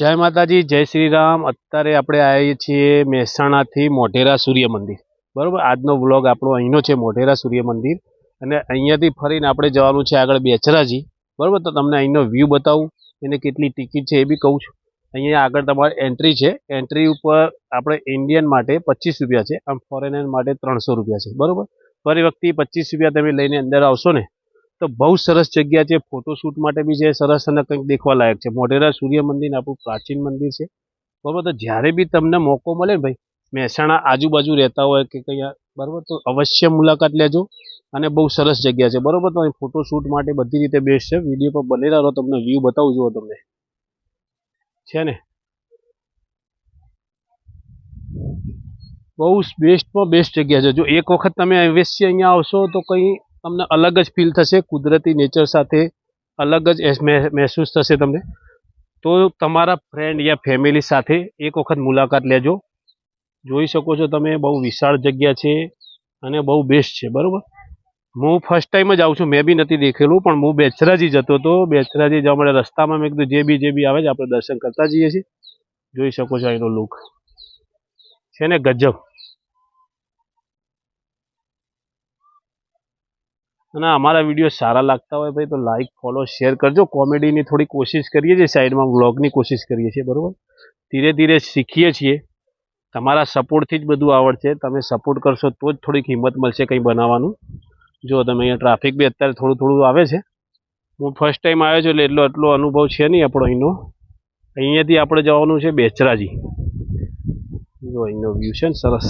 જય માતાજી, જય શ્રી રામ। અત્યારે આપણે આવીએ છીએ મહેસાણાથી મોઢેરા સૂર્ય મંદિર, બરોબર। આજનો વ્લોગ આપણો અહીંનો છે, મોઢેરા સૂર્ય મંદિર। અને અહીંયાથી ફરીને આપણે જવાનું છે આગળ બેચરાજી, બરોબર। તો તમને અહીંનો વ્યૂ બતાવું, એને કેટલી ટિકિટ છે એ બી કહું છું। અહીંયા આગળ તમારે એન્ટ્રી છે, એન્ટ્રી ઉપર આપણે ઇન્ડિયન માટે 25 રૂપિયા છે, આમ ફોરેનર માટે 300 રૂપિયા છે, બરોબર। ફરી વખતે 25 રૂપિયા તમે લઈને અંદર આવશો ને તો બહુ સરસ જગ્યા છે, ફોટોશૂટ માટે બી છે સરસ, અને કંઈક દેખવા લાયક છે। મોઢેરા સૂર્ય મંદિર આપણું પ્રાચીન મંદિર છે, બરોબર। તો જ્યારે બી તમને મોકો મળે ને ભાઈ, મહેસાણા આજુબાજુ રહેતા હોય કે કંઈ, બરોબર, તો અવશ્ય મુલાકાત લેજો। અને બહુ સરસ જગ્યા છે, બરોબર। તો અહીં ફોટોશૂટ માટે બધી રીતે બેસ્ટ છે। વિડીયો પર બને રહો, તમને વ્યૂ બતાવું જુઓ, તમને છે ને બહુ બેસ્ટમાં બેસ્ટ જગ્યા છે। જો એક વખત તમે અવશ્ય અહીંયા આવશો તો કંઈ તમને અલગ જ ફીલ થશે, કુદરતી નેચર સાથે અલગ જ મહેસૂસ થશે તમને। તો તમારા ફ્રેન્ડ યા ફેમિલી સાથે એક વખત મુલાકાત લેજો। જોઈ શકો છો તમે, બહુ વિશાળ જગ્યા છે અને બહુ બેસ્ટ છે, બરોબર। હું ફર્સ્ટ ટાઈમ જ આવું છું, મેં બી નથી દેખેલું, પણ હું બેચરાજી જતો હતો। બેચરાજી જવા માટે રસ્તામાં મેં કીધું જે બી આવે છે આપણે દર્શન કરતા જઈએ છીએ। જોઈ શકો છો અહીંનો લુક છે ને ગજબ। અને અમારા વિડીયો સારા લાગતા હોય ભાઈ તો લાઈક ફોલો શેર કરજો। કોમેડીની થોડી કોશિશ કરીએ છીએ, સાઈડમાં વ્લોગની કોશિશ કરીએ છીએ, બરોબર। ધીરે ધીરે શીખીએ છીએ, તમારા સપોર્ટથી જ બધું આવડશે। તમે સપોર્ટ કરશો તો જ થોડીક હિંમત મળશે કંઈ બનાવવાનું। જો તમે અહીંયા ટ્રાફિક બી અત્યારે થોડું થોડું આવે છે। હું ફર્સ્ટ ટાઈમ આવ્યો છું એટલે એટલો અનુભવ છે નહીં આપણો અહીંનો। અહીંયાથી આપણે જવાનું છે બેચરાજી। જો અહીંનો વ્યૂ છે ને સરસ।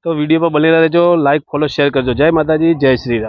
તો વિડીયો પર બને રહેજો, લાઈક ફોલો શેર કરજો। જય માતાજી, જય શ્રી રામ।